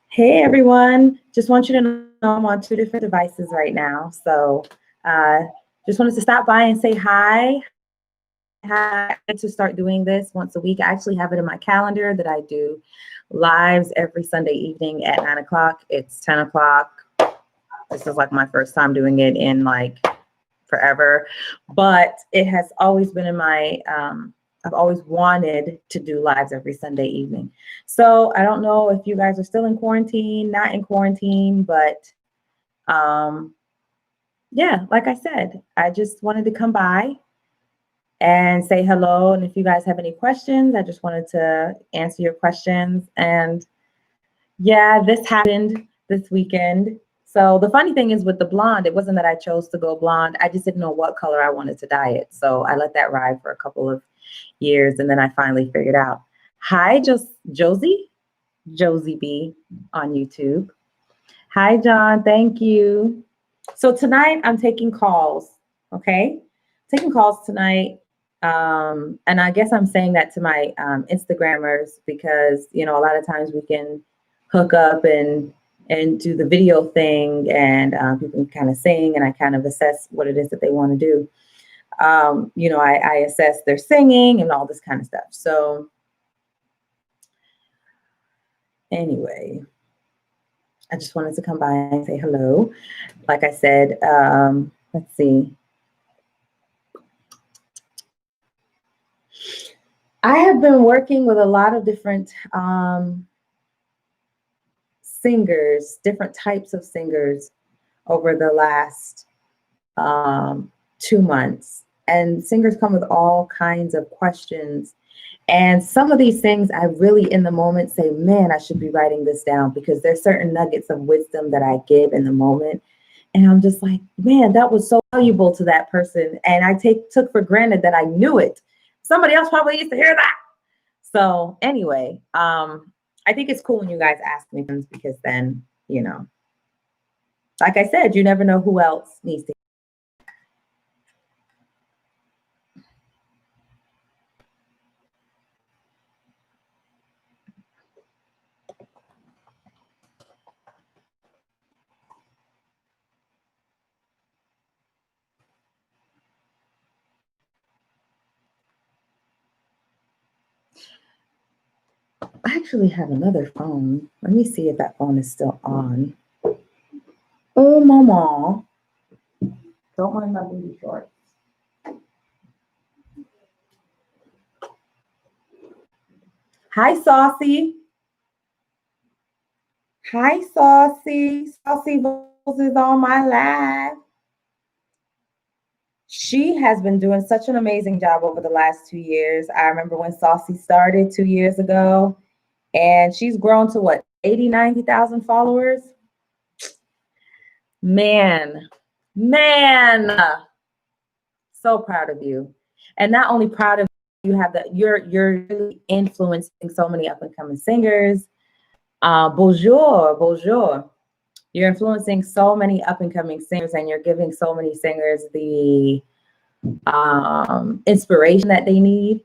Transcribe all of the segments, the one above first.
Hey everyone, just want you to know I'm on 2 different devices right now. So just wanted to stop by and say hi. I had to start doing this once a week. I actually have it in my calendar that I do lives every Sunday evening at 9 o'clock. It's 10 o'clock. This is like my first time doing it in like forever, but it has always been in my, I've always wanted to do lives every Sunday evening. So I don't know if you guys are still in quarantine, not in quarantine, but yeah, like I said, I just wanted to come by and say hello. And if you guys have any questions, I just wanted to answer your questions. And yeah, this happened this weekend. So the funny thing is with the blonde, it wasn't that I chose to go blonde. I just didn't know what color I wanted to dye it. So I let that ride for a couple of years. And then I finally figured out. Hi, Josie B on YouTube. Hi, John. Thank you. So tonight I'm taking calls. Okay. Taking calls tonight. And I guess I'm saying that to my Instagrammers because, you know, a lot of times we can hook up and do the video thing and people can kind of sing and I kind of assess what it is that they want to do. You know, I assess their singing and all this kind of stuff. So anyway, I just wanted to come by and say hello. Like I said, let's see. I have been working with a lot of different singers, different types of singers over the last 2 months. And singers come with all kinds of questions. And some of these things I really in the moment say, man, I should be writing this down because there's certain nuggets of wisdom that I give in the moment. And I'm just like, man, that was so valuable to that person. And I took for granted that I knew it. Somebody else probably needs to hear that. So anyway, I think it's cool when you guys ask me things because then, you know, like I said, you never know who else needs to. I actually have another phone. Let me see if that phone is still on. Oh, mama. Don't mind my booty shorts. Hi, Saucy. Hi, Saucy. Saucy is on my live. She has been doing such an amazing job over the last 2 years. I remember when Saucy started 2 years ago, and she's grown to what, 80, 90,000 followers? Man, so proud of you. And not only proud of you, have that you're really influencing so many up and coming singers. Bonjour. You're influencing so many up and coming singers, and you're giving so many singers the inspiration that they need.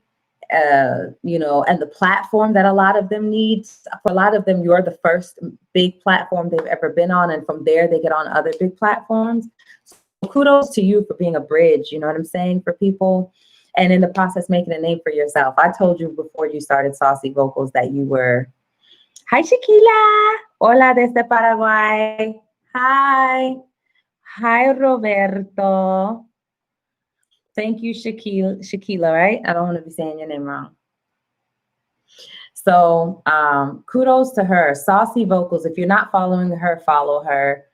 You know, and the platform that a lot of them need. For a lot of them, you're the first big platform they've ever been on, and from there they get on other big platforms. So kudos to you for being a bridge, you know what I'm saying, for people, and in the process making a name for yourself. I told you before you started Saucy Vocals that you were. Hi, Shaquila. Hola desde Paraguay. Hi, Roberto. Thank you, Shaquila, right? I don't want to be saying your name wrong. So kudos to her. Saucy Vocals. If you're not following her, follow her.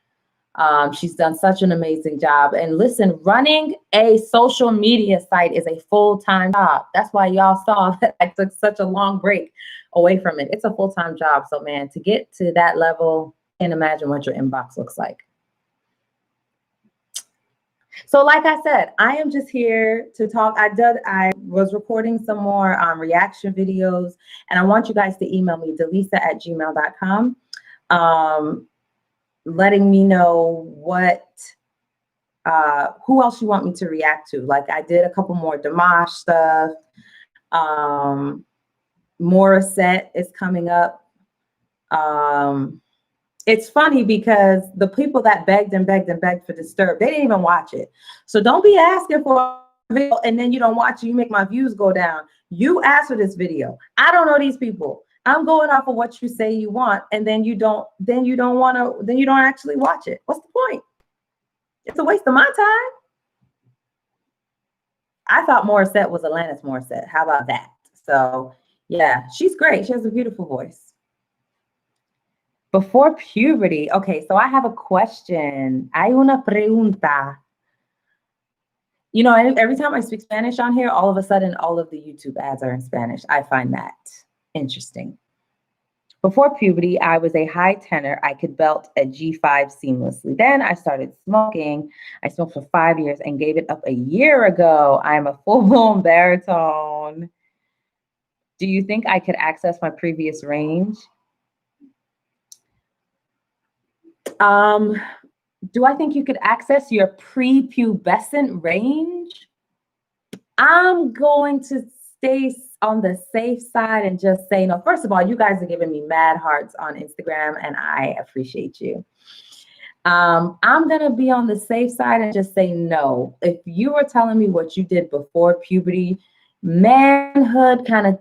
She's done such an amazing job. And listen, running a social media site is a full-time job. That's why y'all saw that I took such a long break away from it. It's a full-time job. So man, to get to that level, can't imagine what your inbox looks like. So like I said, I am just here to talk. I was recording some more reaction videos, and I want you guys to email me, delisa@gmail.com, letting me know what, who else you want me to react to. Like I did a couple more Dimash stuff. Morissette is coming up. It's funny because the people that begged and begged and begged for Disturbed, they didn't even watch it. So don't be asking for a video and then you don't watch it. You make my views go down. You asked for this video. I don't know these people. I'm going off of what you say you want, and then you don't actually watch it. What's the point? It's a waste of my time. I thought Morissette was Alanis Morissette. How about that? So yeah, she's great. She has a beautiful voice. Before puberty. Okay, so I have a question. Hay una pregunta. You know, every time I speak Spanish on here, all of a sudden, all of the YouTube ads are in Spanish. I find that interesting. Before puberty, I was a high tenor. I could belt a G5 seamlessly. Then I started smoking. I smoked for 5 years and gave it up a year ago. I'm a full-blown baritone. Do you think I could access my previous range? Do I think you could access your prepubescent range? I'm going to stay on the safe side and just say no. First of all, you guys are giving me mad hearts on Instagram, and I appreciate you. I'm going to be on the safe side and just say no. If you were telling me what you did before puberty, manhood kind of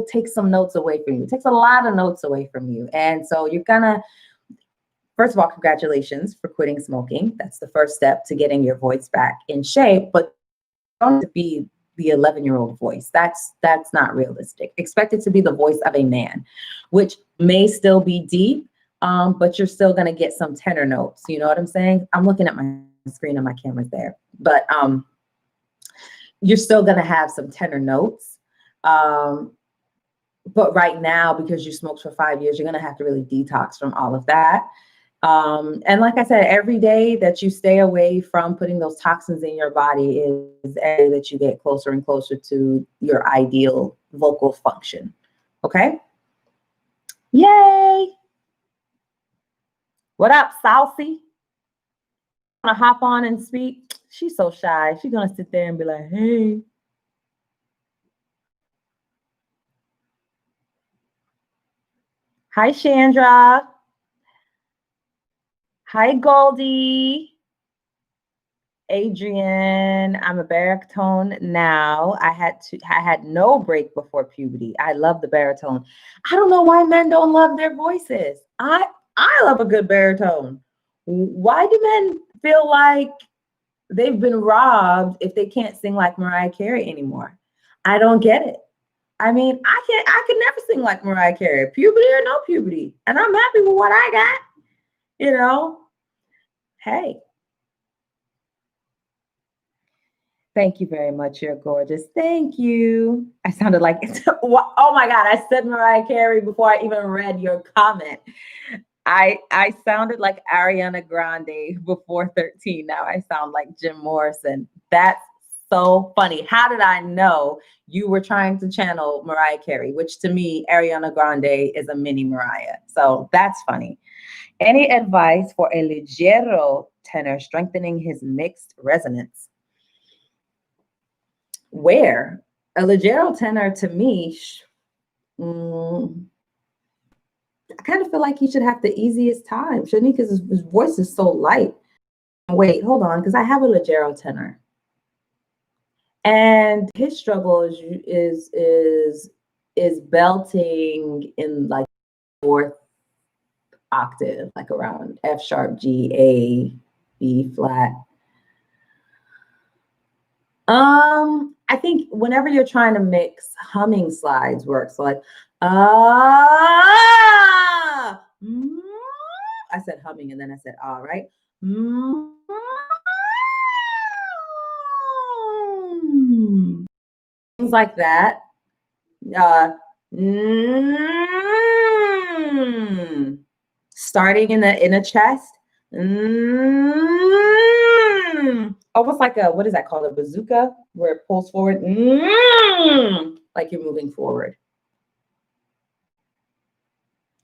takes some notes away from you. It takes a lot of notes away from you. And so you're going to, first of all, congratulations for quitting smoking. That's the first step to getting your voice back in shape, but don't to be the 11-year-old voice. That's not realistic. Expect it to be the voice of a man, which may still be deep, but you're still going to get some tenor notes. You know what I'm saying? I'm looking at my screen and my camera's there, but you're still going to have some tenor notes. But right now, because you smoked for 5 years, you're going to have to really detox from all of that. And like I said, every day that you stay away from putting those toxins in your body is every day that you get closer and closer to your ideal vocal function. Okay? Yay! What up, Saucy? Wanna hop on and speak? She's so shy. She's gonna sit there and be like, hey. Hi, Chandra. Hi, Goldie. Adrian, I'm a baritone now. I had no break before puberty. I love the baritone. I don't know why men don't love their voices. I love a good baritone. Why do men feel like they've been robbed if they can't sing like Mariah Carey anymore? I don't get it. I mean, I could never sing like Mariah Carey, puberty or no puberty. And I'm happy with what I got, you know. Hey. Thank you very much. You're gorgeous. Thank you. I sounded like, oh my God, I said Mariah Carey before I even read your comment. I sounded like Ariana Grande before 13. Now I sound like Jim Morrison. That's so funny. How did I know you were trying to channel Mariah Carey, which to me, Ariana Grande is a mini Mariah. So that's funny. Any advice for a ligero tenor strengthening his mixed resonance? Where? A ligero tenor to me, I kind of feel like he should have the easiest time, shouldn't he? Because his voice is so light. Wait, hold on, because I have a ligero tenor. And his struggle is belting in like fourth octave, like around F sharp, G, A, B flat. I think whenever you're trying to mix, humming slides work. So like, I said humming and then I said right? Things like that. Starting in the chest. Almost like a, what is that called? A bazooka, where it pulls forward, like you're moving forward.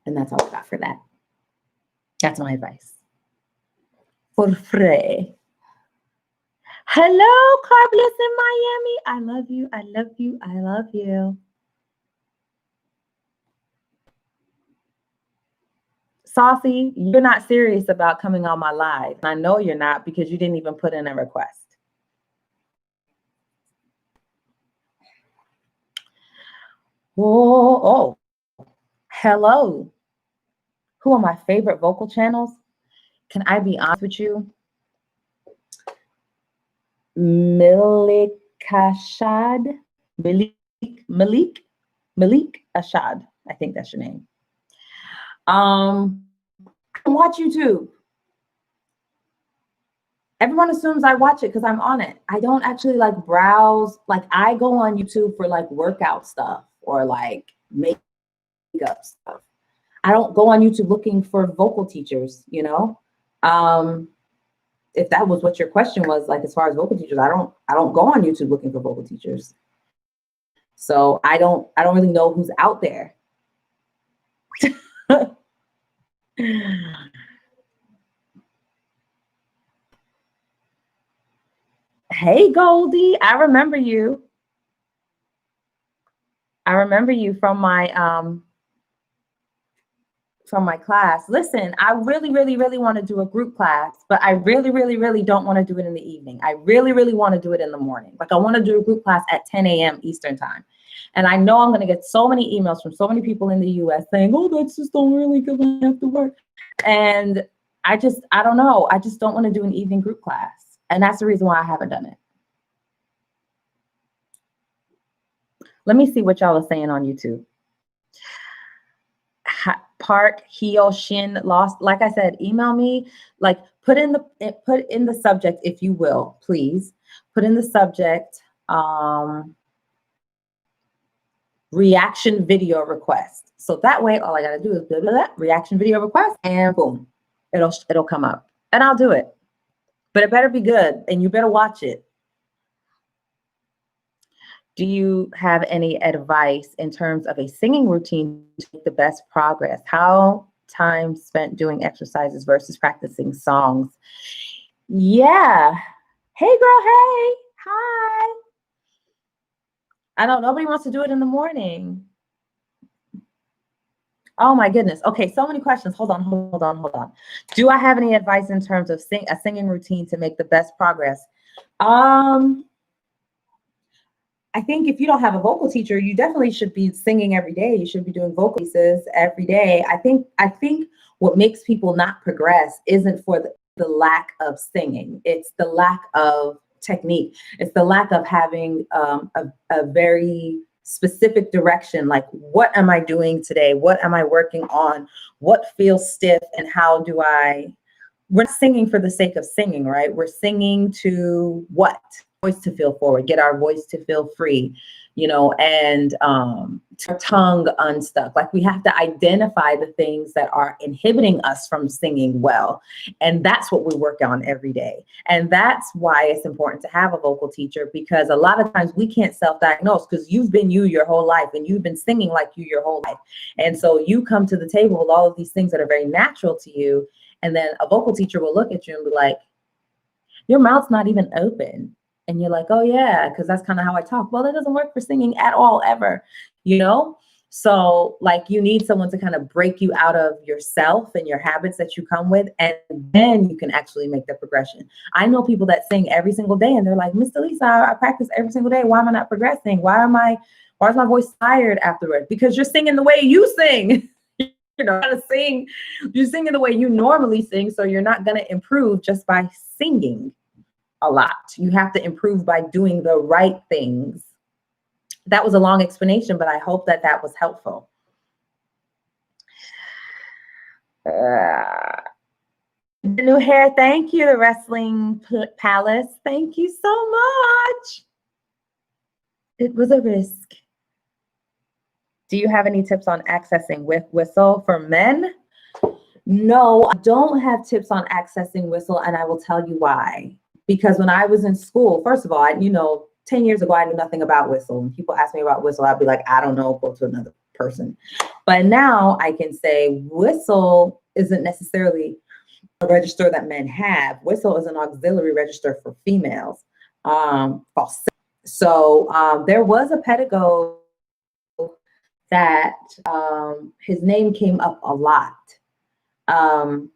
And that's all I got for that. That's my advice. For free. Hello, Carbless in Miami. I love you. I love you. I love you. Saucy, you're not serious about coming on my live. And I know you're not because you didn't even put in a request. Oh, hello. Who are my favorite vocal channels? Can I be honest with you? Malik Ashad. Malik Ashad. I think that's your name. Watch YouTube. Everyone assumes I watch it because I'm on it. I don't actually like browse. Like I go on YouTube for like workout stuff or like makeup stuff. I don't go on YouTube looking for vocal teachers, you know? If that was what your question was, like as far as vocal teachers, I don't go on YouTube looking for vocal teachers. So I don't really know who's out there. Hey Goldie, I remember you. I remember you from my class. Listen, I really want to do a group class, but I really don't want to do it in the evening. I really want to do it in the morning. Like I want to do a group class at 10 a.m. Eastern time. And I know I'm going to get so many emails from so many people in the US saying, oh, that's just so early because I have to work. And I don't know. I just don't want to do an evening group class. And that's the reason why I haven't done it. Let me see what y'all are saying on YouTube. Park Hyoshin lost. Like I said, email me. Like put in the subject, if you will, please. Put in the subject reaction video request. So that way, all I gotta do is blah, blah, blah, reaction video request, and boom, it'll come up, and I'll do it. But it better be good, and you better watch it. Do you have any advice in terms of a singing routine to make the best progress? How time spent doing exercises versus practicing songs? Yeah. Hey, girl. Hey. Hi. I know nobody wants to do it in the morning. Oh my goodness. Okay, so many questions. Hold on. Do I have any advice in terms of a singing routine to make the best progress? I think if you don't have a vocal teacher, you definitely should be singing every day. You should be doing vocal pieces every day. I think what makes people not progress isn't for the lack of singing. It's the lack of technique. It's the lack of having a very specific direction. Like, what am I doing today? What am I working on? What feels stiff? And how do we're not singing for the sake of singing, right? We're singing to what? Voice to feel forward, get our voice to feel free, you know, and our tongue unstuck. Like we have to identify the things that are inhibiting us from singing well. And that's what we work on every day. And that's why it's important to have a vocal teacher, because a lot of times we can't self-diagnose because you've been you your whole life and you've been singing like you your whole life. And so you come to the table with all of these things that are very natural to you. And then a vocal teacher will look at you and be like, your mouth's not even open. And you're like, oh yeah, because that's kind of how I talk. Well, that doesn't work for singing at all, ever, you know? So like you need someone to kind of break you out of yourself and your habits that you come with, and then you can actually make the progression. I know people that sing every single day and they're like, Miss Lisa, I practice every single day. Why am I not progressing? Why is my voice tired afterward? Because you're singing the way you sing. You know, you're singing the way you normally sing. So you're not going to improve just by singing a lot. You have to improve by doing the right things. That was a long explanation, but I hope that was helpful. The new hair, thank you, the Wrestling Palace. Thank you so much. It was a risk. Do you have any tips on accessing whistle for men? No, I don't have tips on accessing whistle, and I will tell you why. Because when I was in school, first of all, 10 years ago, I knew nothing about whistle. When people ask me about whistle, I'd be like, I don't know, go to another person. But now I can say whistle isn't necessarily a register that men have. Whistle is an auxiliary register for females. So there was a pedagogue that his name came up a lot. And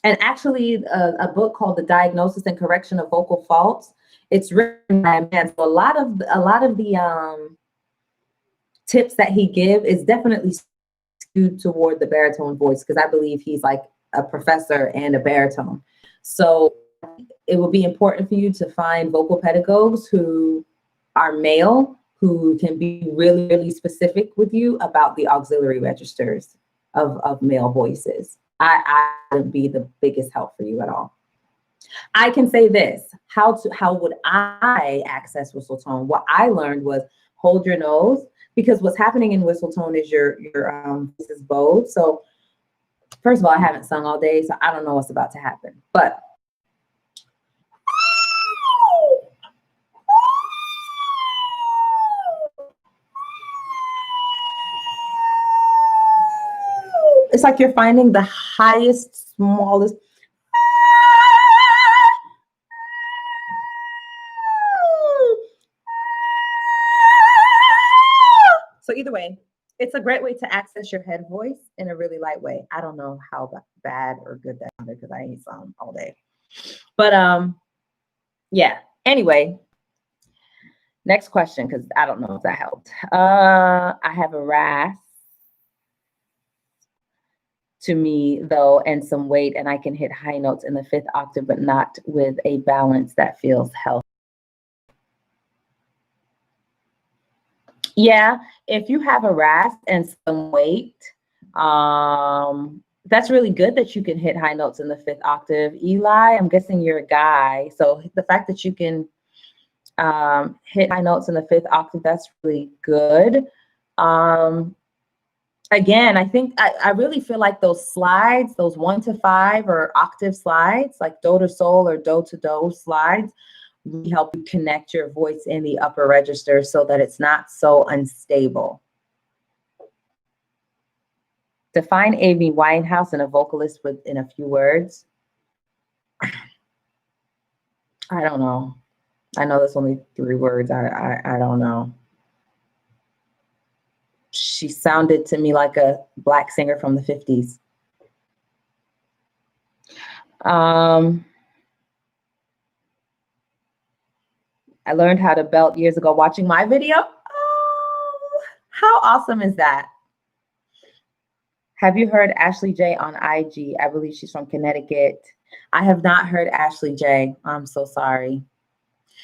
actually a book called The Diagnosis and Correction of Vocal Faults. It's written by a man. So a lot of the tips that he give is definitely skewed toward the baritone voice, because I believe he's like a professor and a baritone. So it will be important for you to find vocal pedagogues who are male, who can be really, really specific with you about the auxiliary registers of male voices. I would be the biggest help for you at all. I can say this, how would I access whistle tone? What I learned was hold your nose, because what's happening in whistle tone is your voice is bowed. So first of all, I haven't sung all day, so I don't know what's about to happen, but it's like you're finding the highest, smallest. So either way, it's a great way to access your head voice in a really light way. I don't know how bad or good that sounded, because I ain't sung all day. But yeah. Anyway, next question, because I don't know if that helped. I have a rasp to me though, and some weight, and I can hit high notes in the 5th octave, but not with a balance that feels healthy. Yeah, if you have a rasp and some weight, that's really good that you can hit high notes in the 5th octave. Eli, I'm guessing you're a guy, so the fact that you can hit high notes in the 5th octave, that's really good. Again, I think I really feel like those slides, those 1 to 5 or octave slides, like do to sol or do to do slides, really help you connect your voice in the upper register so that it's not so unstable. Define Amy Winehouse and a vocalist in a few words. I don't know. I know there's only 3 words. I don't know. She sounded to me like a Black singer from the 50s. I learned how to belt years ago watching my video. Oh, how awesome is that? Have you heard Ashley J on IG? I believe she's from Connecticut. I have not heard Ashley J. I'm so sorry.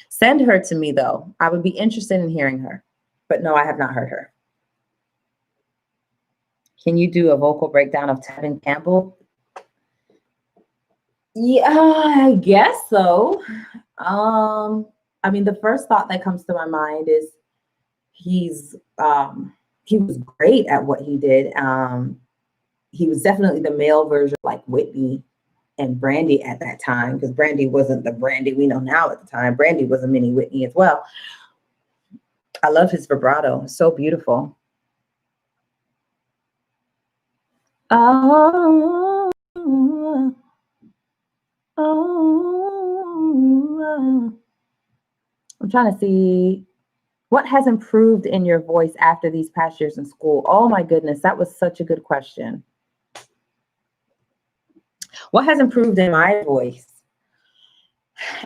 Send her to me though. I would be interested in hearing her, but no, I have not heard her. Can you do a vocal breakdown of Tevin Campbell? Yeah, I guess so. I mean, the first thought that comes to my mind is he was great at what he did. He was definitely the male version of like Whitney and Brandy at that time, because Brandy wasn't the Brandy we know now at the time. Brandy was a mini Whitney as well. I love his vibrato. It's so beautiful. Oh, I'm trying to see what has improved in your voice after these past years in school. Oh my goodness, that was such a good question. What has improved in my voice?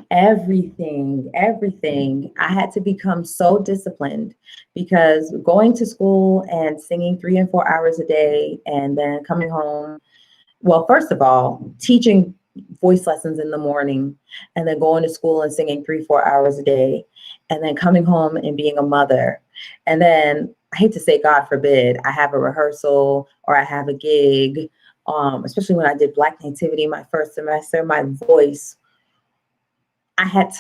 Everything. I had to become so disciplined, because going to school and singing 3 and 4 hours a day and then coming home. Well, first of all, teaching voice lessons in the morning and then going to school and singing 3-4 hours a day and then coming home and being a mother. And then I hate to say, God forbid, I have a rehearsal or I have a gig, especially when I did Black Nativity my first semester, my voice, I had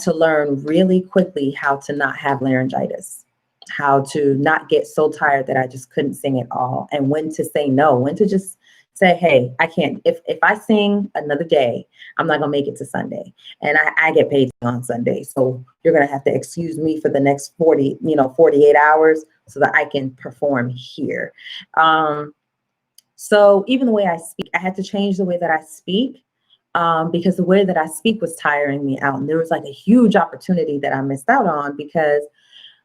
to learn really quickly how to not have laryngitis, how to not get so tired that I just couldn't sing at all, and when to say no, when to just say, hey, I can't. If I sing another day, I'm not gonna make it to Sunday, and I get paid on Sunday, so you're gonna have to excuse me for the next 48 hours so that I can perform here. So even the way I speak, I had to change the way that I speak. Because the way that I speak was tiring me out. And there was like a huge opportunity that I missed out on, because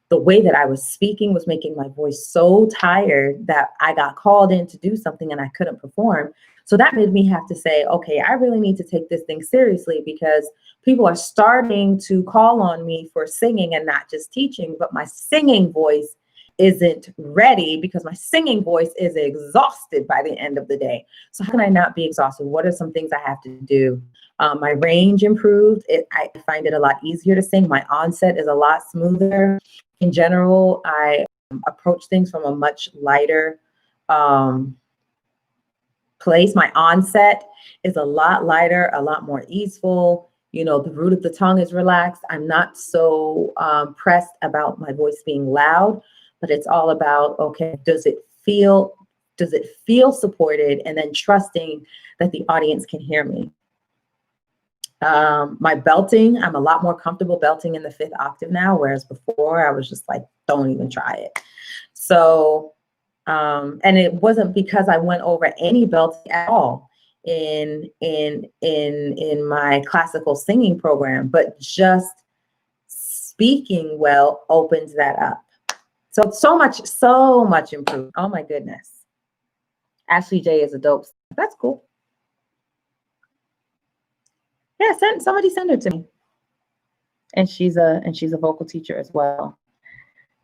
the way that I was speaking was making my voice so tired that I got called in to do something and I couldn't perform. So that made me have to say, okay, I really need to take this thing seriously, because people are starting to call on me for singing and not just teaching, but my singing voice isn't ready because my singing voice is exhausted by the end of the day. So how can I not be exhausted? What are some things I have to do? My range improved. I find it a lot easier to sing. My onset is a lot smoother. In general, I approach things from a much lighter place. My onset is a lot lighter, a lot more easeful. You know, the root of the tongue is relaxed. I'm not so pressed about my voice being loud, but it's all about, okay, does it feel supported, and then trusting that the audience can hear me. My belting, I'm a lot more comfortable belting in the 5th octave now, whereas before I was just like, don't even try it. So, and it wasn't because I went over any belting at all in my classical singing program, but just speaking well opens that up. So much improved. Oh my goodness. Ashley J is a dope. That's cool. Yeah, somebody send her to me. And she's a vocal teacher as well.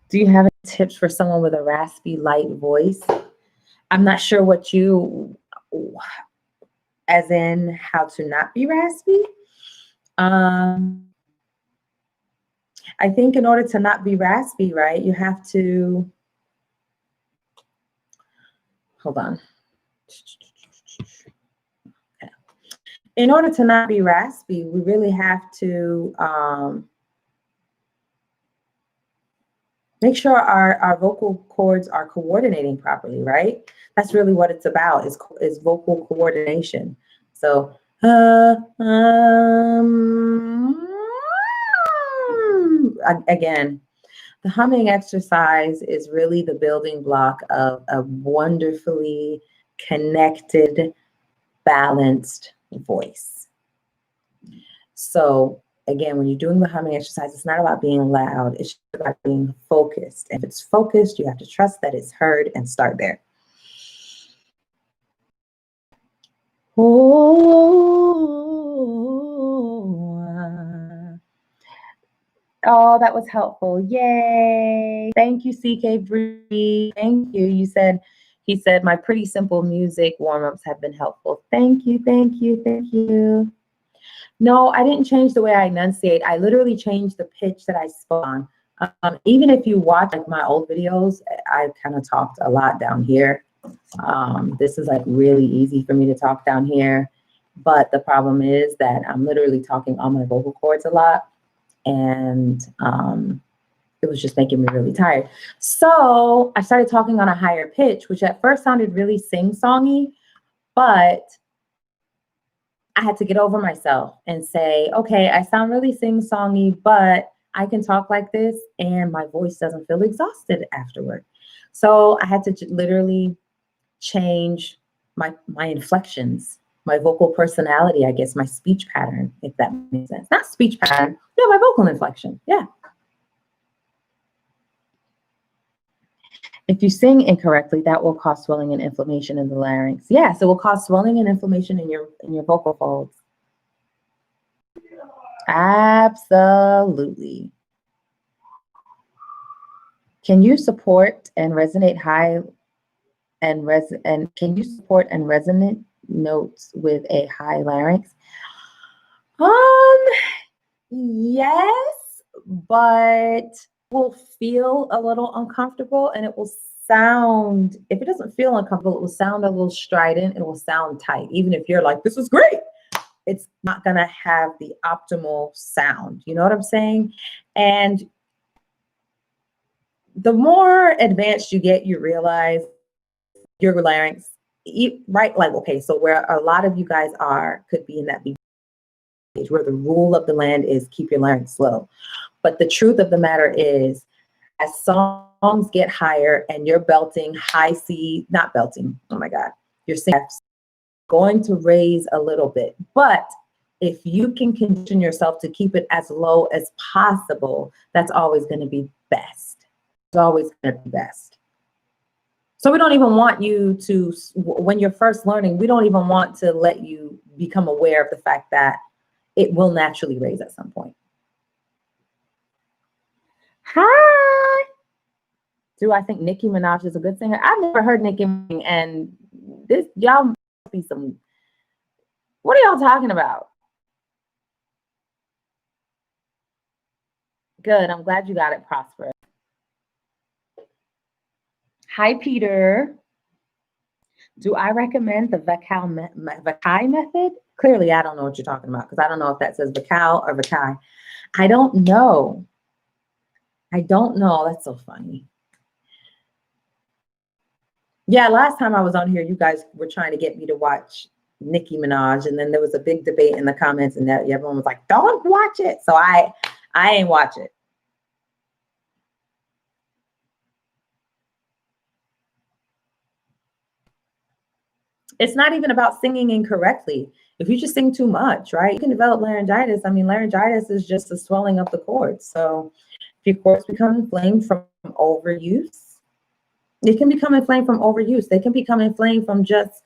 Do you have any tips for someone with a raspy, light voice? I'm not sure what you, as in how to not be raspy. I think in order to not be raspy, right, you have to, hold on. Okay. In order to not be raspy, we really have to make sure our vocal cords are coordinating properly, right? That's really what it's about, is vocal coordination. So, again, the humming exercise is really the building block of a wonderfully connected, balanced voice. So again, when you're doing the humming exercise, it's not about being loud. It's about being focused. And if it's focused, you have to trust that it's heard and start there. Oh, that was helpful. Yay. Thank you, CK Bree. Thank you. He said, my pretty simple music warm-ups have been helpful. Thank you, thank you, thank you. No, I didn't change the way I enunciate. I literally changed the pitch that I spoke on. Even if you watch like my old videos, I kind of talked a lot down here. This is like really easy for me to talk down here. But the problem is that I'm literally talking on my vocal cords a lot. And it was just making me really tired. So I started talking on a higher pitch, which at first sounded really sing-songy, but I had to get over myself and say, okay, I sound really sing-songy, but I can talk like this and my voice doesn't feel exhausted afterward. So I had to literally change my inflections, my vocal personality, I guess, my speech pattern, if that makes sense. Not speech pattern, no, my vocal inflection, yeah. If you sing incorrectly, that will cause swelling and inflammation in the larynx. Yes, it will cause swelling and inflammation in your vocal folds. Absolutely. Can you support and resonate high and can you support and resonant notes with a high larynx? Yes, but will feel a little uncomfortable, and it will sound, if it doesn't feel uncomfortable, it will sound a little strident, it will sound tight. Even if you're like, this is great, it's not gonna have the optimal sound. You know what I'm saying? And the more advanced you get, you realize your larynx, right? Like, okay, so where a lot of you guys could be in that stage where the rule of the land is keep your larynx low. But the truth of the matter is, as songs get higher and you're belting high C, not belting, oh my God, you're going to raise a little bit. But if you can condition yourself to keep it as low as possible, that's always going to be best. It's always going to be best. So we don't even want you to, when you're first learning, we don't even want to let you become aware of the fact that it will naturally raise at some point. Hi. Do I think Nicki Minaj is a good singer? I've never heard Nicki, and this, y'all must be some, what are y'all talking about? Good, I'm glad you got it, Prosperous. Hi, Peter. Do I recommend the Vakai method? Clearly, I don't know what you're talking about, because I don't know if that says Vacal or Vakai. I don't know. I don't know. That's so funny. Yeah, last time I was on here, you guys were trying to get me to watch Nicki Minaj, and then there was a big debate in the comments, and that everyone was like, "Don't watch it." So I ain't watch it. It's not even about singing incorrectly. If you just sing too much, right, you can develop laryngitis. I mean, laryngitis is just the swelling of the cords. So if your cords become inflamed from overuse, they can become inflamed from overuse. They can become inflamed from just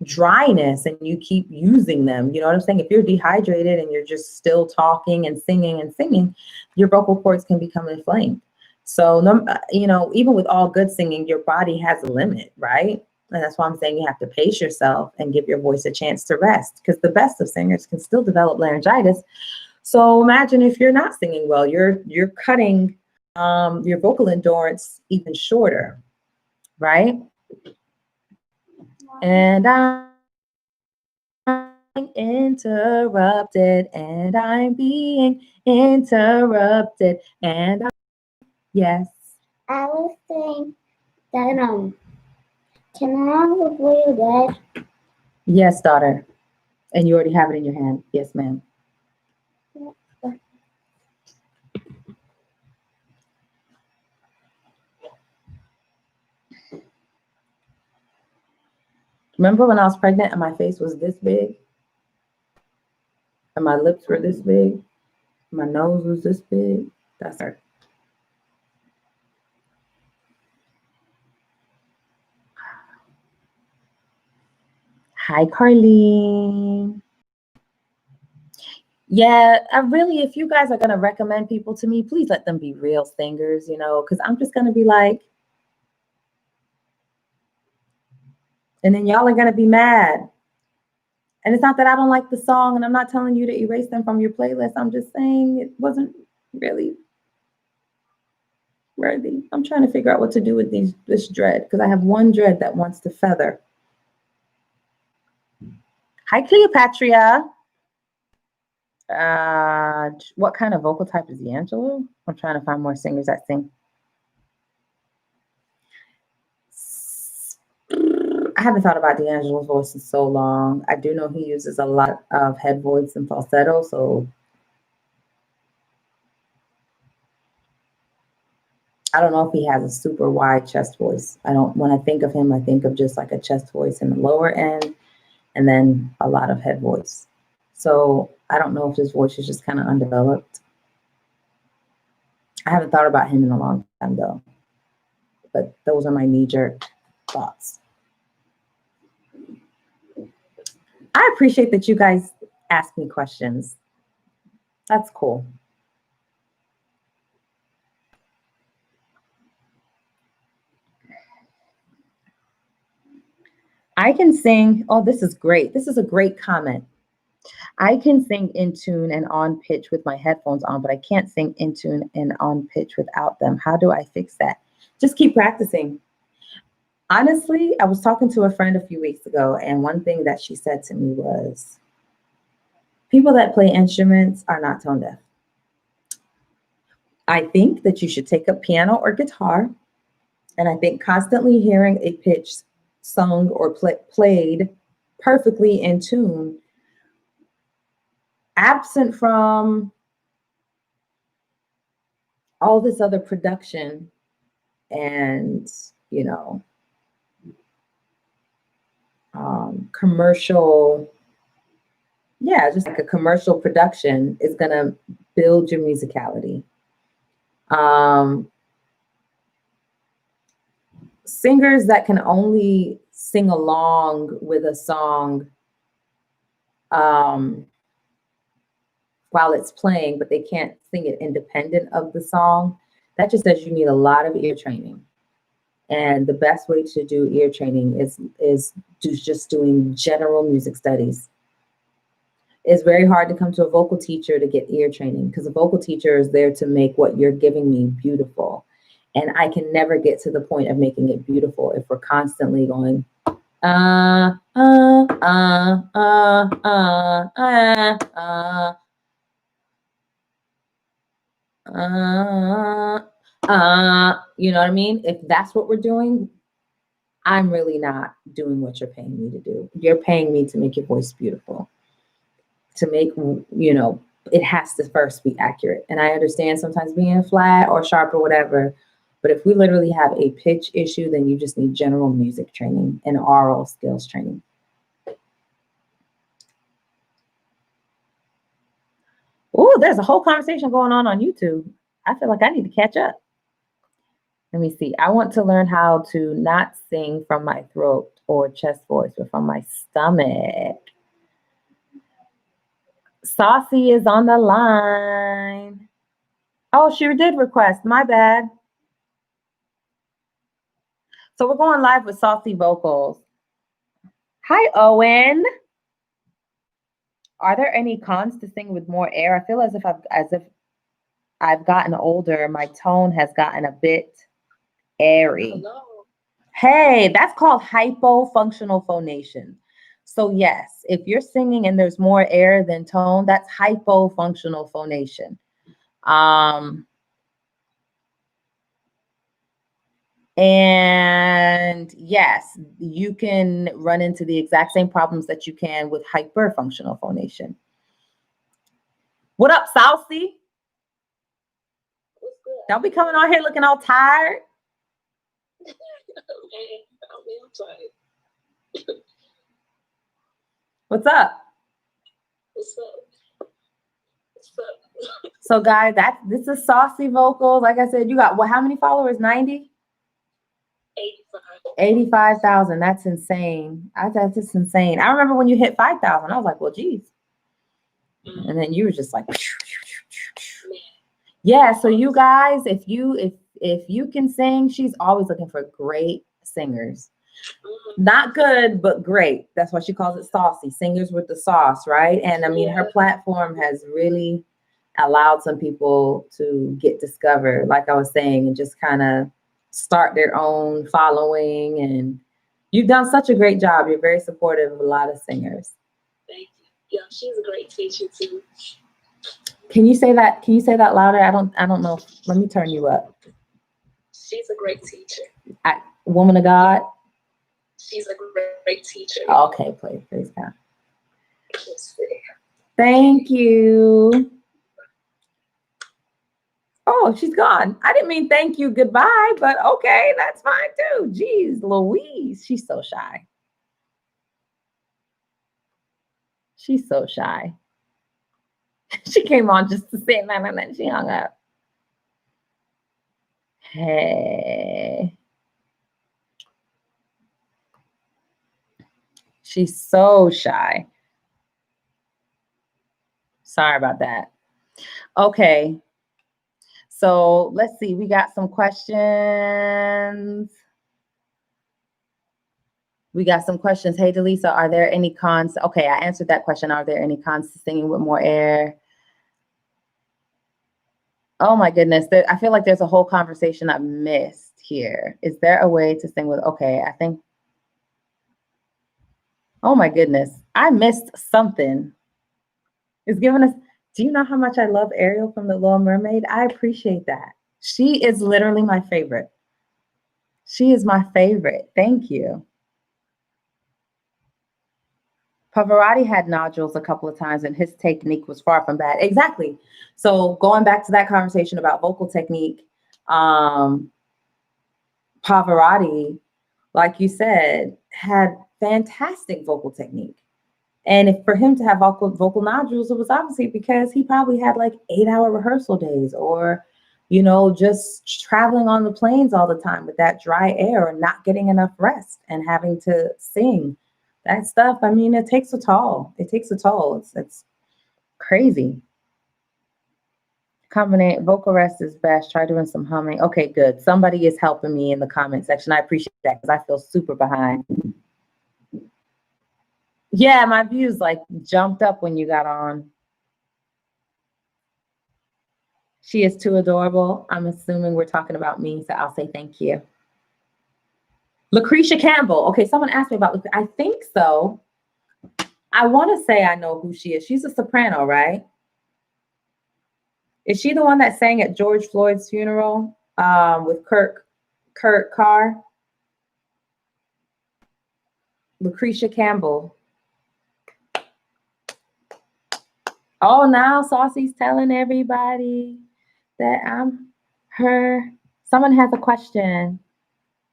dryness, and you keep using them. You know what I'm saying? If you're dehydrated and you're just still talking and singing, your vocal cords can become inflamed. So, you know, even with all good singing, your body has a limit, right? And that's why I'm saying you have to pace yourself and give your voice a chance to rest, because the best of singers can still develop laryngitis. So imagine if you're not singing well, you're cutting your vocal endurance even shorter, right? And I'm interrupted, and I'm being interrupted, and yes. I was saying that can I have a blue bed? Yes, daughter. And you already have it in your hand. Yes, ma'am. Remember when I was pregnant and my face was this big? And my lips were this big? My nose was this big? That's her. Hi, Carlene. Yeah, I really, if you guys are going to recommend people to me, please let them be real singers, you know, because I'm just going to be like, and then y'all are going to be mad. And it's not that I don't like the song, and I'm not telling you to erase them from your playlist. I'm just saying it wasn't really worthy. I'm trying to figure out what to do with this dread, because I have one dread that wants to feather. Hi, Cleopatra. What kind of vocal type is D'Angelo? I'm trying to find more singers that sing. I haven't thought about D'Angelo's voice in so long. I do know he uses a lot of head voice and falsetto, so I don't know if he has a super wide chest voice. When I think of him, I think of just like a chest voice in the lower end and then a lot of head voice. So I don't know if his voice is just kind of undeveloped. I haven't thought about him in a long time though, but those are my knee-jerk thoughts. I appreciate that you guys ask me questions. That's cool. I can sing. Oh, this is great. This is a great comment. I can sing in tune and on pitch with my headphones on, but I can't sing in tune and on pitch without them. How do I fix that? Just keep practicing. Honestly, I was talking to a friend a few weeks ago, and one thing that she said to me was, people that play instruments are not tone deaf. I think that you should take up piano or guitar, and I think constantly hearing a pitch sung or played perfectly in tune, absent from all this other production and, you know, commercial, yeah, just like a commercial production is going to build your musicality. Singers that can only sing along with a song while it's playing, but they can't sing it independent of the song, that just says you need a lot of ear training. And the best way to do ear training is just doing general music studies. It's very hard to come to a vocal teacher to get ear training because a vocal teacher is there to make what you're giving me beautiful. And I can never get to the point of making it beautiful if we're constantly going, you know what I mean? If that's what we're doing, I'm really not doing what you're paying me to do. You're paying me to make your voice beautiful, to make, you know, it has to first be accurate. And I understand sometimes being flat or sharp or whatever, but if we literally have a pitch issue, then you just need general music training and oral skills training. Oh, there's a whole conversation going on YouTube. I feel like I need to catch up. Let me see. I want to learn how to not sing from my throat or chest voice, but from my stomach. Saucy is on the line. Oh, she did request. My bad. So we're going live with Saucy vocals. Hi, Owen. Are there any cons to sing with more air? I feel as if I've gotten older. My tone has gotten a bit airy. Hello. Hey, that's called hypofunctional phonation. So yes, if you're singing and there's more air than tone, that's hypofunctional phonation. And yes, you can run into the exact same problems that you can with hyperfunctional phonation. What up, Saucy? What's good? Don't be coming on here looking all tired. Man, I'm tired. What's up? What's up? What's up? So guys, this is Saucy vocals. Like I said, you got how many followers? 90? 85. 85,000. That's insane. That's just insane. I remember when you hit 5,000, I was like, well, geez. And then you were just like, yeah. So you guys, if you can sing, she's always looking for great singers. Not good, but great. That's why she calls it Saucy, singers with the sauce, right? And I mean, her platform has really allowed some people to get discovered, like I was saying, and just kind of start their own following. And you've done such a great job. You're very supportive of a lot of singers. Thank you. Yeah, she's a great teacher too. Can you say that? Can you say that louder? I don't know. Let me turn you up. She's a great teacher. Woman of God. She's a great teacher. Okay, praise God. Let's see. Thank you. Oh, she's gone. I didn't mean thank you, goodbye, but okay, that's fine too. Jeez, Louise, she's so shy. She's so shy. She came on just to say that and then she hung up. Hey. She's so shy. Sorry about that. Okay. So let's see. We got some questions. Hey, Delisa, are there any cons? Okay, I answered that question. Are there any cons to singing with more air? Oh my goodness. I feel like there's a whole conversation I missed here. Is there a way to sing with, okay, I think. Oh my goodness. I missed something. It's giving us, do you know how much I love Ariel from The Little Mermaid? I appreciate that. She is literally my favorite. She is my favorite. Thank you. Pavarotti had nodules a couple of times and his technique was far from bad. Exactly. So going back to that conversation about vocal technique, Pavarotti, like you said, had fantastic vocal technique. And if for him to have vocal nodules, it was obviously because he probably had like 8-hour rehearsal days or, just traveling on the planes all the time with that dry air and not getting enough rest and having to sing. That stuff, I mean, it takes a toll. It takes a toll. It's crazy. Combinate vocal rest is best. Try doing some humming. Okay, good. Somebody is helping me in the comment section. I appreciate that because I feel super behind. Yeah, my views like jumped up when you got on. She is too adorable. I'm assuming we're talking about me, so I'll say thank you. Lucretia Campbell. Okay, someone asked me about Lucretia. I think so. I want to say I know who she is. She's a soprano, right? Is she the one that sang at George Floyd's funeral with Kurt Carr? Lucretia Campbell. Oh, now Saucy's telling everybody that I'm her. Someone has a question.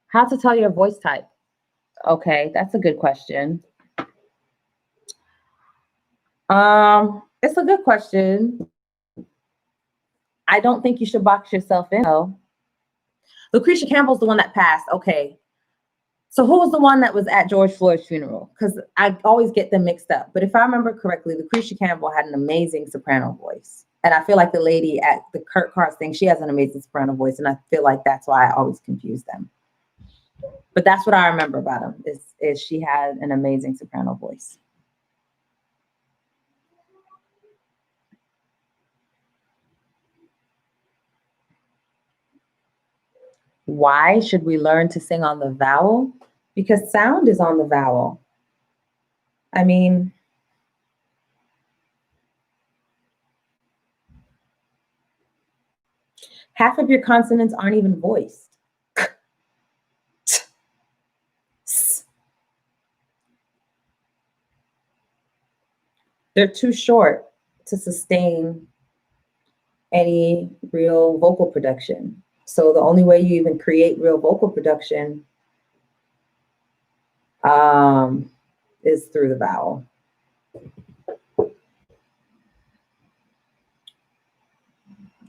How to tell your voice type? Okay, that's a good question. It's a good question. I don't think you should box yourself in, though. Lucretia Campbell's the one that passed. Okay. So who was the one that was at George Floyd's funeral? Because I always get them mixed up. But if I remember correctly, Lucretia Campbell had an amazing soprano voice. And I feel like the lady at the Kurt Carr thing, she has an amazing soprano voice. And I feel like that's why I always confuse them. But that's what I remember about him, is she had an amazing soprano voice. Why should we learn to sing on the vowel? Because sound is on the vowel. I mean, half of your consonants aren't even voiced. They're too short to sustain any real vocal production. So the only way you even create real vocal production is through the vowel.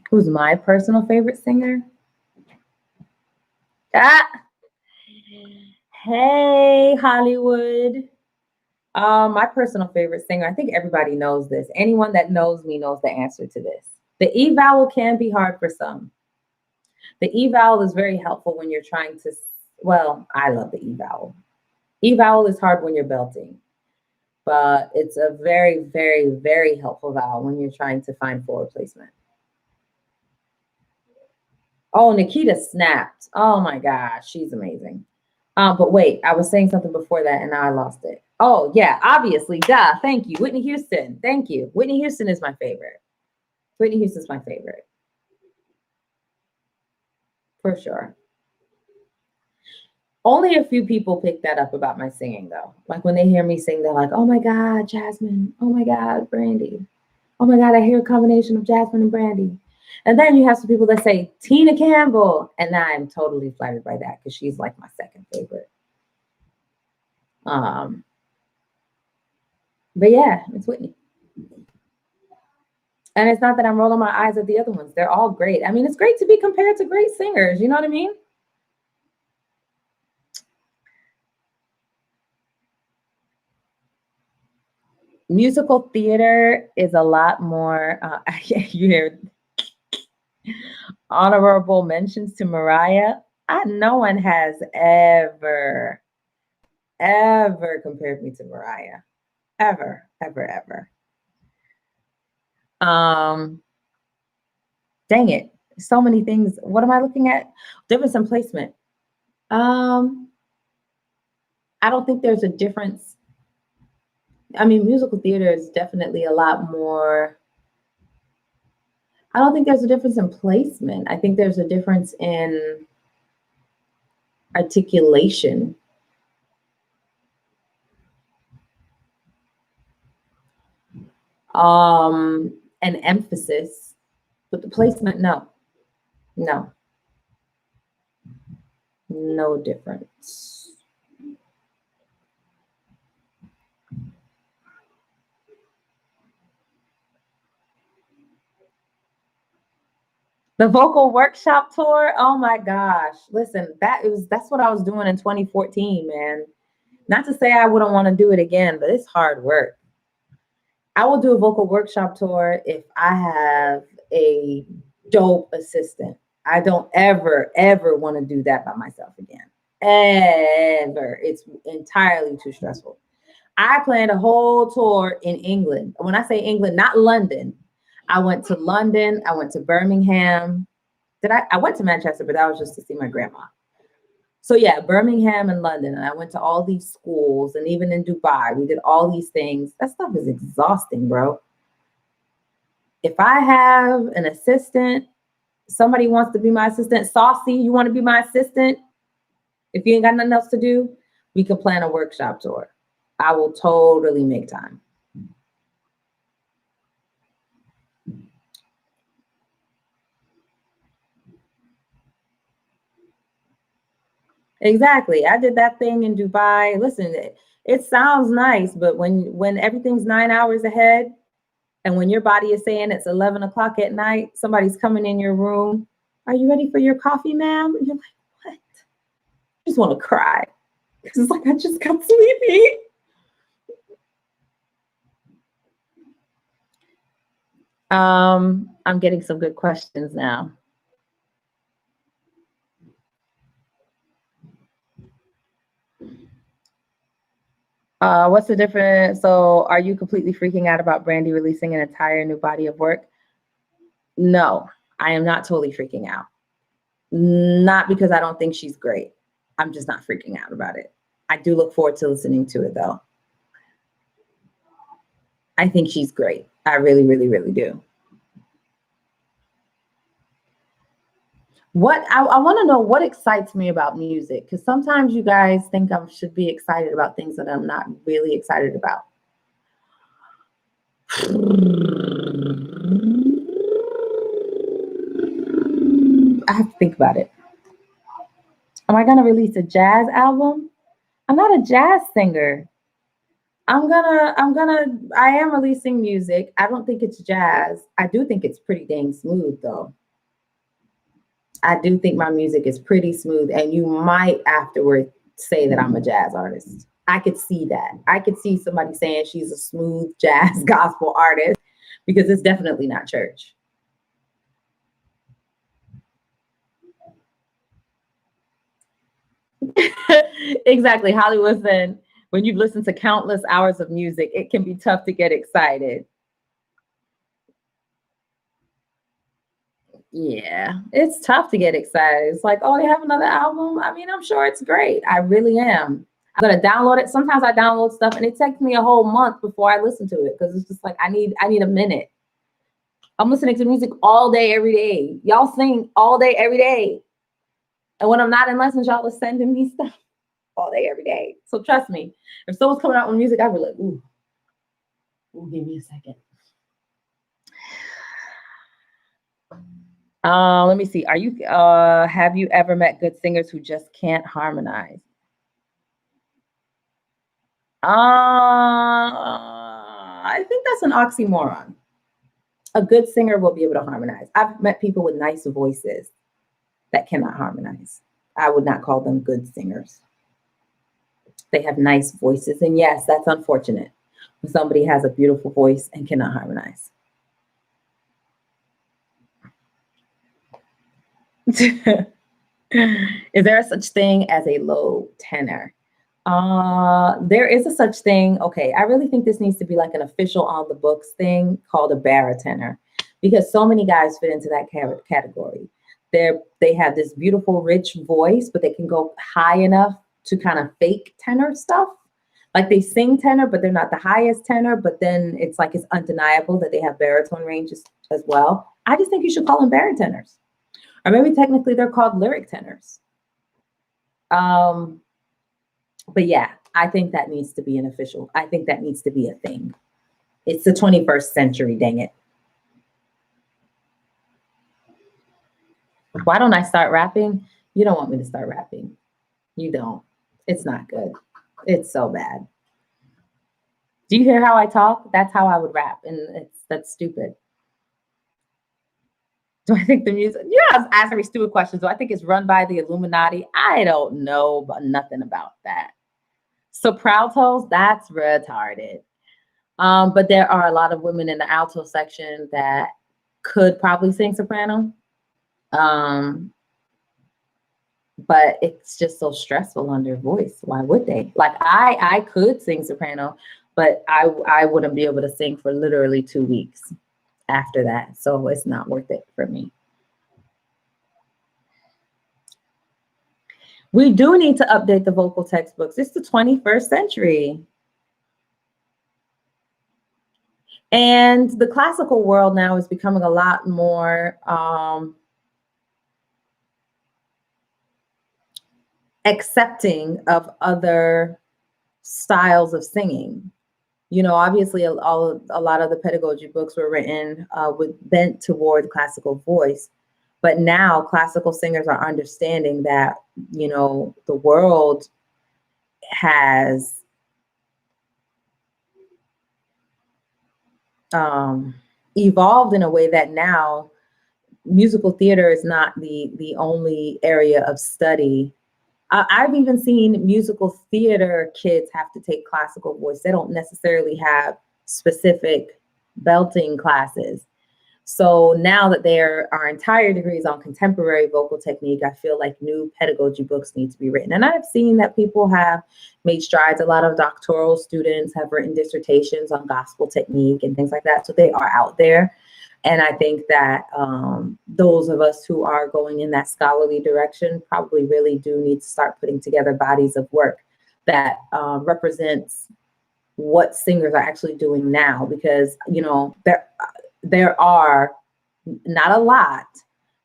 Who's my personal favorite singer? Hey, Hollywood. My personal favorite singer, I think everybody knows this. Anyone that knows me knows the answer to this. The E vowel can be hard for some. The E vowel is very helpful when you're trying to, well, I love the E vowel. E vowel is hard when you're belting, but it's a very, very, very helpful vowel when you're trying to find forward placement. Oh, Nikita snapped. Oh my gosh, she's amazing. But wait, I was saying something before that and now I lost it. Oh yeah, obviously, duh. Thank you, Whitney Houston. Thank you. Whitney Houston is my favorite. Whitney Houston's my favorite. For sure. Only a few people pick that up about my singing though. Like when they hear me sing, they're like, oh my God, Jasmine. Oh my God, Brandy. Oh my God, I hear a combination of Jasmine and Brandy. And then you have some people that say Tina Campbell. And I'm totally flattered by that because she's like my second favorite. But yeah, it's Whitney. And it's not that I'm rolling my eyes at the other ones. They're all great. I mean, it's great to be compared to great singers. You know what I mean? Musical theater is a lot more, you hear honorable mentions to Mariah. No one has ever compared me to Mariah. Ever. Dang it. So many things. What am I looking at? Difference in placement. I don't think there's a difference. I mean, musical theater is definitely a lot more. I don't think there's a difference in placement. I think there's a difference in articulation. And emphasis. But the placement, no. No difference. The vocal workshop tour. Oh my gosh. Listen, that's what I was doing in 2014, man. Not to say I wouldn't want to do it again, but it's hard work. I will do a vocal workshop tour if I have a dope assistant. I don't ever want to do that by myself again. Ever. It's entirely too stressful. I planned a whole tour in England. When I say England, not London. I went to London. I went to Birmingham. I went to Manchester, but that was just to see my grandma. So yeah, Birmingham and London. And I went to all these schools, and even in Dubai, we did all these things. That stuff is exhausting, bro. If I have an assistant, somebody wants to be my assistant, Saucy, you want to be my assistant? If you ain't got nothing else to do, we could plan a workshop tour. I will totally make time. Exactly. I did that thing in Dubai. Listen, it sounds nice, but when everything's 9 hours ahead, and when your body is saying it's 11 o'clock at night, somebody's coming in your room. Are you ready for your coffee, ma'am? And you're like, what? I just want to cry. Because it's like, I just got sleepy. I'm getting some good questions now. What's the difference? So are you completely freaking out about Brandy releasing an entire new body of work? No, I am not totally freaking out. Not because I don't think she's great. I'm just not freaking out about it. I do look forward to listening to it though. I think she's great. I really, really, really do. What I want to know what excites me about music, because sometimes you guys think I should be excited about things that I'm not really excited about. I have to think about it. Am I gonna release a jazz album? I'm not a jazz singer. I am releasing music. I don't think it's jazz. I do think it's pretty dang smooth though. I do think my music is pretty smooth, and you might afterward say that I'm a jazz artist. I could see that. I could see somebody saying she's a smooth jazz gospel artist, because it's definitely not church. Exactly. Hollywood said, when you've listened to countless hours of music, it can be tough to get excited. Yeah, it's tough to get excited. It's like, oh, they have another album. I mean, I'm sure it's great. I really am. I'm gonna download it. Sometimes I download stuff and it takes me a whole month before I listen to it, because it's just like I need a minute. I'm listening to music all day, every day. Y'all sing all day, every day. And when I'm not in lessons, y'all are sending me stuff all day, every day. So trust me, if someone's coming out with music, I'd be like, ooh, give me a second. Let me see. Have you ever met good singers who just can't harmonize? I think that's an oxymoron. A good singer will be able to harmonize. I've met people with nice voices that cannot harmonize. I would not call them good singers. They have nice voices. And yes, that's unfortunate when somebody has a beautiful voice and cannot harmonize. Is there a such thing as a low tenor? There is a such thing. Okay, I really think this needs to be like an official on the books thing called a barra-tenor, because so many guys fit into that category. They have this beautiful, rich voice, but they can go high enough to kind of fake tenor stuff. Like they sing tenor, but they're not the highest tenor, but then it's like it's undeniable that they have baritone ranges as well. I just think you should call them baritenors. Or maybe technically they're called lyric tenors. But yeah, I think that needs to be an official. I think that needs to be a thing. It's the 21st century, dang it. Why don't I start rapping? You don't want me to start rapping. You don't. It's not good. It's so bad. Do you hear how I talk? That's how I would rap, and that's stupid. Do I think the music? Yeah, I was asking me stupid questions. Do I think it's run by the Illuminati? I don't know but nothing about that. Sopranos, that's retarded. But there are a lot of women in the alto section that could probably sing soprano. But it's just so stressful on their voice. Why would they? Like I could sing soprano, but I wouldn't be able to sing for literally 2 weeks after that. So it's not worth it for me. We do need to update the vocal textbooks. It's the 21st century. And the classical world now is becoming a lot more accepting of other styles of singing. You know, obviously a lot of the pedagogy books were written bent toward classical voice. But now classical singers are understanding that, you know, the world has evolved in a way that now musical theater is not the only area of study. I've even seen musical theater kids have to take classical voice. They don't necessarily have specific belting classes. So now that there are entire degrees on contemporary vocal technique, I feel like new pedagogy books need to be written. And I've seen that people have made strides. A lot of doctoral students have written dissertations on gospel technique and things like that. So they are out there. And I think that those of us who are going in that scholarly direction probably really do need to start putting together bodies of work that represents what singers are actually doing now. Because, you know, there are not a lot,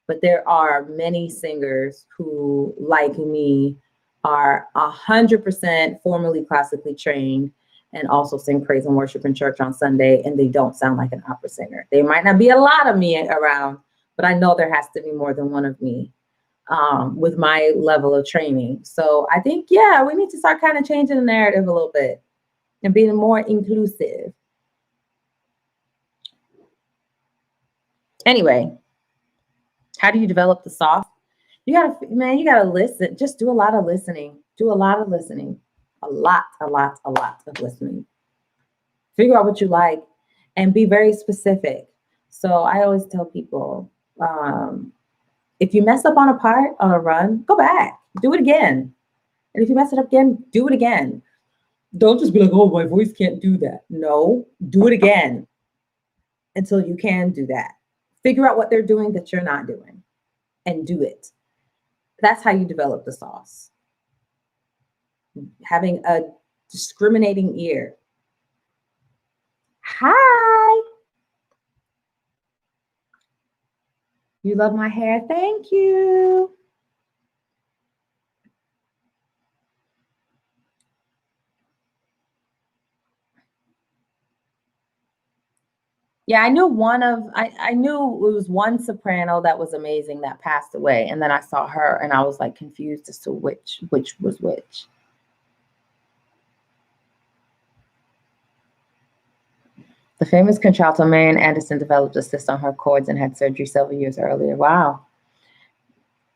but there are many singers who, like me, are 100% formally classically trained and also sing praise and worship in church on Sunday, and they don't sound like an opera singer. There might not be a lot of me around, but I know there has to be more than one of me with my level of training. So I think, yeah, we need to start kind of changing the narrative a little bit and being more inclusive. Anyway, how do you develop the soft? You gotta listen. Just do a lot of listening. Do a lot of listening. A lot of listening. Figure out what you like and be very specific. So I always tell people, if you mess up on a part, on a run, go back, do it again. And if you mess it up again, do it again. Don't just be like, oh, my voice can't do that. No, do it again until you can do that. Figure out what they're doing that you're not doing and do it. That's how you develop the sauce. Having a discriminating ear. Hi. You love my hair? Thank you. Yeah, I knew I knew it was one soprano that was amazing that passed away. And then I saw her and I was like confused as to which was which. The famous contralto Marian Anderson developed a cyst on her cords and had surgery several years earlier. Wow.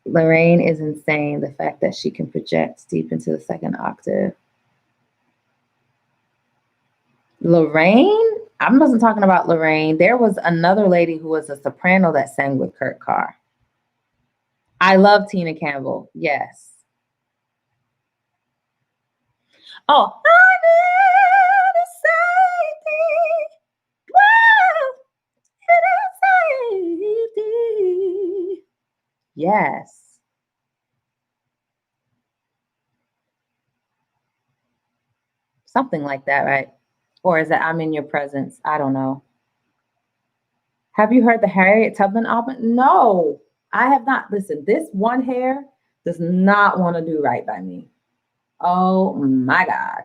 Lorraine is insane. The fact that she can project deep into the second octave. Lorraine? I wasn't talking about Lorraine. There was another lady who was a soprano that sang with Kurt Carr. I love Tina Campbell. Yes. Oh, I never safety. Yes. Something like that, right? Or is that I'm in your presence? I don't know. Have you heard the Harriet Tubman album? No, I have not. Listen, this one hair does not want to do right by me. Oh my God.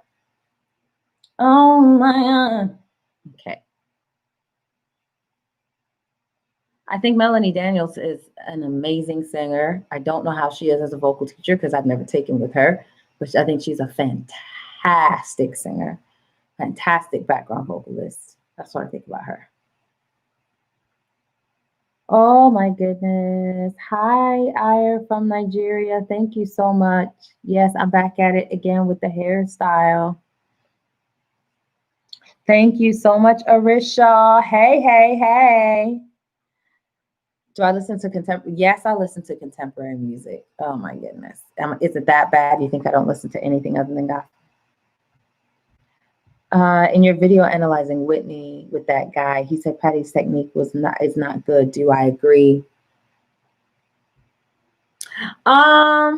Oh my God. Okay. I think Melanie Daniels is an amazing singer. I don't know how she is as a vocal teacher because I've never taken with her, but I think she's a fantastic singer, fantastic background vocalist. That's what I think about her. Oh my goodness. Hi, Ire from Nigeria. Thank you so much. Yes, I'm back at it again with the hairstyle. Thank you so much, Arisha. Hey, hey, hey. Do I listen to contemporary? Yes, I listen to contemporary music. Oh my goodness. Is it that bad? You think I don't listen to anything other than gospel? In your video analyzing Whitney with that guy, he said Patty's technique is not good. Do I agree? I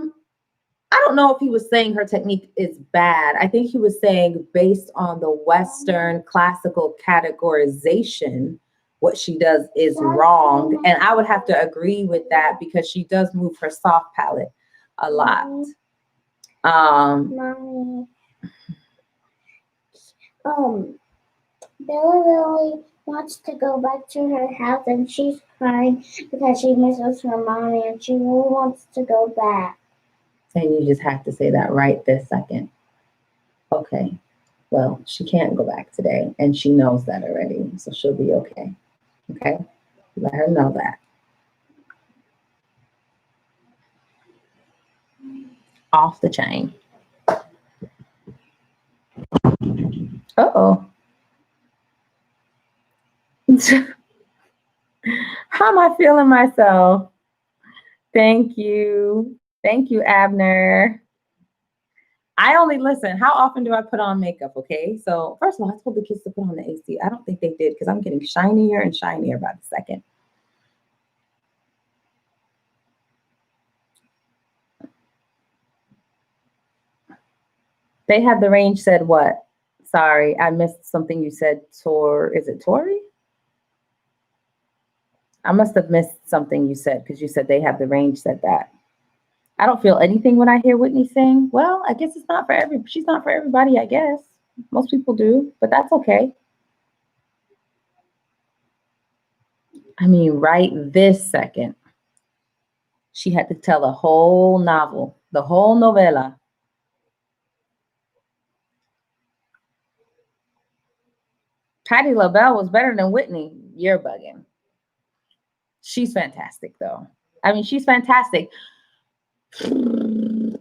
don't know if he was saying her technique is bad. I think he was saying based on the Western classical categorization, what she does is wrong. And I would have to agree with that because she does move her soft palate a lot. Mommy. Bella really wants to go back to her house and she's crying because she misses her mommy and she really wants to go back. And you just have to say that right this second. Okay. Well, she can't go back today and she knows that already. So she'll be okay. Okay. Let her know that. Off the chain. Uh-oh. How am I feeling myself? Thank you. Thank you, Abner. I only listen. How often do I put on makeup? Okay. So first of all, I told the kids to put on the AC. I don't think they did because I'm getting shinier and shinier by the second. They have the range said what? Sorry, I missed something you said. Is it Tori? I must have missed something you said because you said they have the range said that. I don't feel anything when I hear Whitney sing. Well, I guess she's not for everybody, I guess. Most people do, but that's okay. I mean, right this second, she had to tell a whole novel, the whole novella. Patti LaBelle was better than Whitney. You're bugging. She's fantastic, though. I mean, she's fantastic.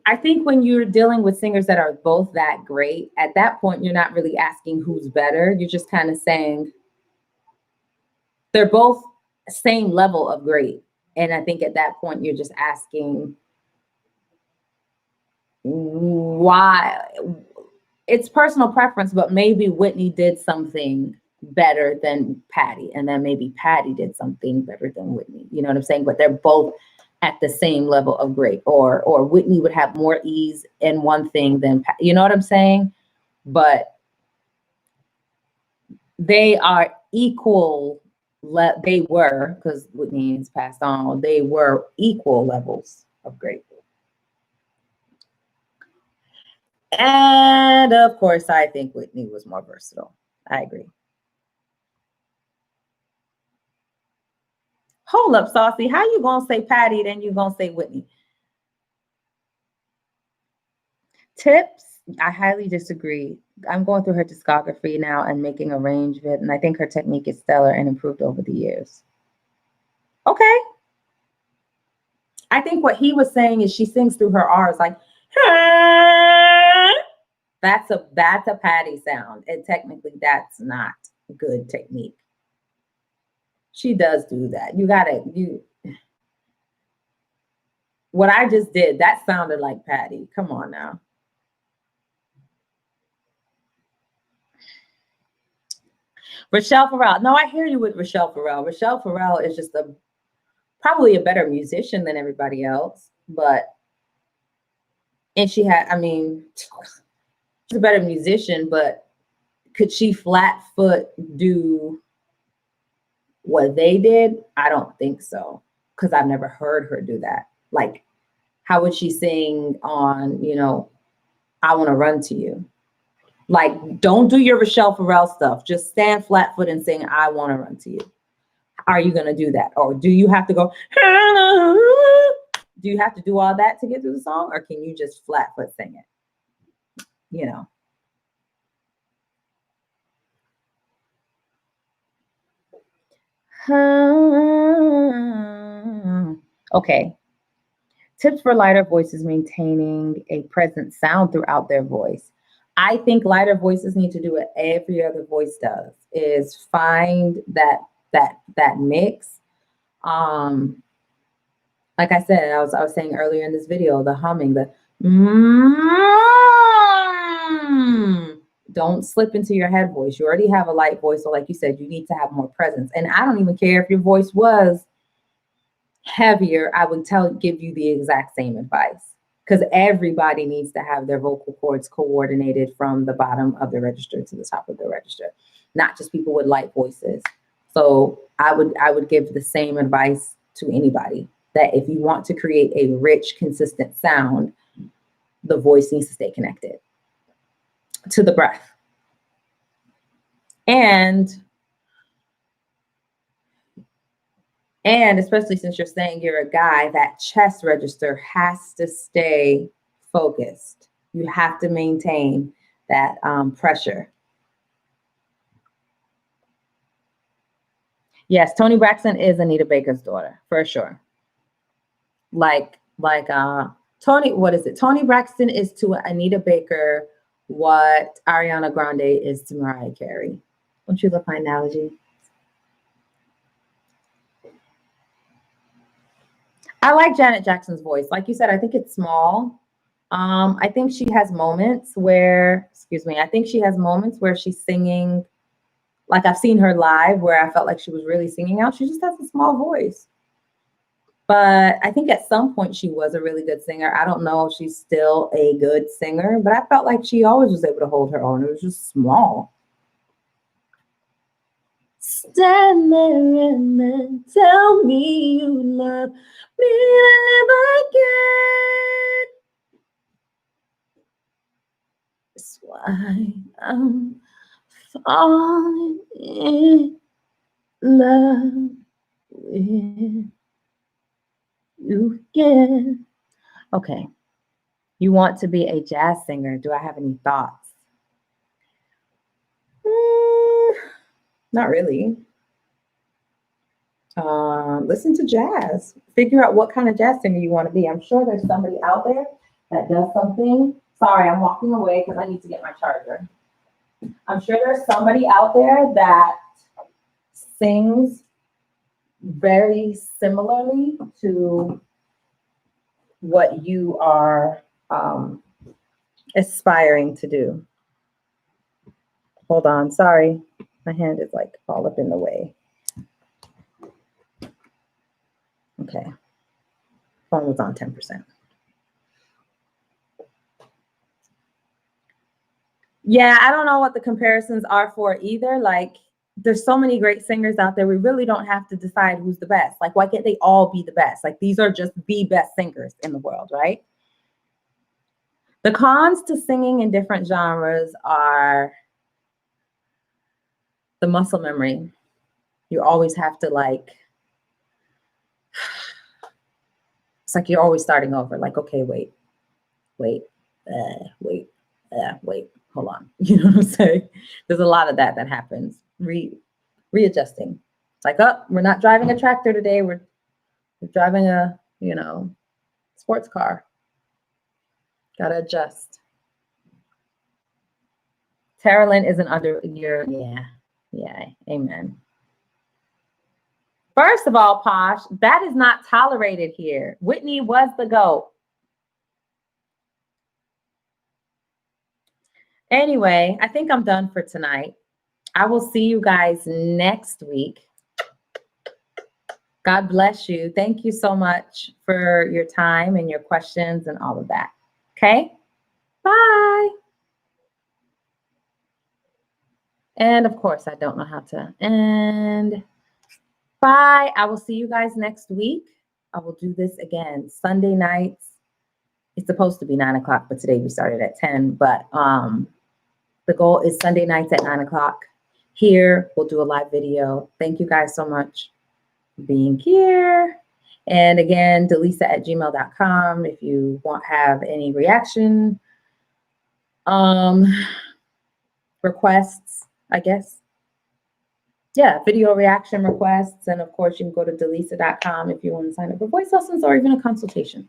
I think when you're dealing with singers that are both that great, at that point, you're not really asking who's better. You're just kind of saying they're both same level of great. And I think at that point, you're just asking why. It's personal preference, but maybe Whitney did something better than Patti, and then maybe Patti did something better than Whitney. You know what I'm saying? But they're both at the same level of great, or Whitney would have more ease in one thing than Patti. You know what I'm saying? But they are equal. They were, because Whitney has passed on. They were equal levels of great. And of course, I think Whitney was more versatile. I agree. Hold up, Saucy. How you gonna say Patti, then you gonna say Whitney? Tips? I highly disagree. I'm going through her discography now and making a range of it, and I think her technique is stellar and improved over the years. Okay. I think what he was saying is she sings through her R's like, that's a Patti sound, and technically that's not good technique. She does do that. What I just did, that sounded like Patti. Come on now. Rochelle Farrell. No, I hear you with Rochelle Farrell. Rochelle Farrell is just probably a better musician than everybody else, and she's a better musician, but could she flat foot do what they did? I don't think so, because I've never heard her do that. Like, how would she sing on, I Want to Run to You? Like, don't do your Rochelle Farrell stuff. Just stand flat foot and sing I Want to Run to You. Are you going to do that? Or do you have to go, do you have to do all that to get through the song? Or can you just flat foot sing it? Okay. Tips for lighter voices: maintaining a present sound throughout their voice. I think lighter voices need to do what every other voice does, is find that mix. Like I said, I was saying earlier in this video, the humming, the don't slip into your head voice. You already have a light voice, so like you said, you need to have more presence. And I don't even care if your voice was heavier, I would give you the exact same advice, because everybody needs to have their vocal cords coordinated from the bottom of the register to the top of the register, not just people with light voices. So I would give the same advice to anybody, that if you want to create a rich, consistent sound, the voice needs to stay connected to the breath. And especially since you're saying you're a guy, that chest register has to stay focused. You have to maintain that pressure. Yes, Toni Braxton is Anita Baker's daughter, for sure. Toni, what is it? Toni Braxton is to Anita Baker what Ariana Grande is to Mariah Carey. Don't you love my analogy? I like Janet Jackson's voice. Like you said, I think it's small. I think she has moments where, I think she has moments where she's singing. Like I've seen her live where I felt like she was really singing out. She just has a small voice. But I think at some point she was a really good singer. I don't know if she's still a good singer, but I felt like she always was able to hold her own. It was just small. Stand there and then tell me you love me again. That's why I'm falling in love with you again. Okay. You want to be a jazz singer. Do I have any thoughts? Not really. Listen to jazz. Figure out what kind of jazz singer you want to be. I'm sure there's somebody out there that does something. Sorry, I'm walking away because I need to get my charger. I'm sure there's somebody out there that sings very similarly to what you are aspiring to do. Hold on, sorry. My hand is like all up in the way. Okay. Phone was on 10%. Yeah, I don't know what the comparisons are for either. Like, there's so many great singers out there. We really don't have to decide who's the best. Like, why can't they all be the best? Like, these are just the best singers in the world, right? The cons to singing in different genres are the muscle memory. You always have to like, it's like you're always starting over. Like, okay, wait, hold on. You know what I'm saying? There's a lot of that happens. Readjusting. It's like, oh, we're not driving a tractor today. We're driving a, sports car. Gotta adjust. Tara Lynn isn't under your, yeah, amen. First of all, Posh, that is not tolerated here. Whitney was the GOAT. Anyway, I think I'm done for tonight. I will see you guys next week. God bless you. Thank you so much for your time and your questions and all of that. Okay? Bye. And of course, I don't know how to end. Bye. I will see you guys next week. I will do this again Sunday nights. It's supposed to be 9 o'clock, but today we started at 10. But the goal is Sunday nights at 9 o'clock. Here, we'll do a live video. Thank you guys so much for being here. And again, delisa@gmail.com if you have any reaction requests, I guess. yeah, video reaction requests. And of course, you can go to delisa.com if you want to sign up for voice lessons or even a consultation.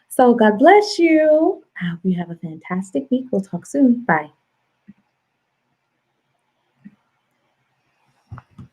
So God bless you. I hope you have a fantastic week. We'll talk soon. Bye.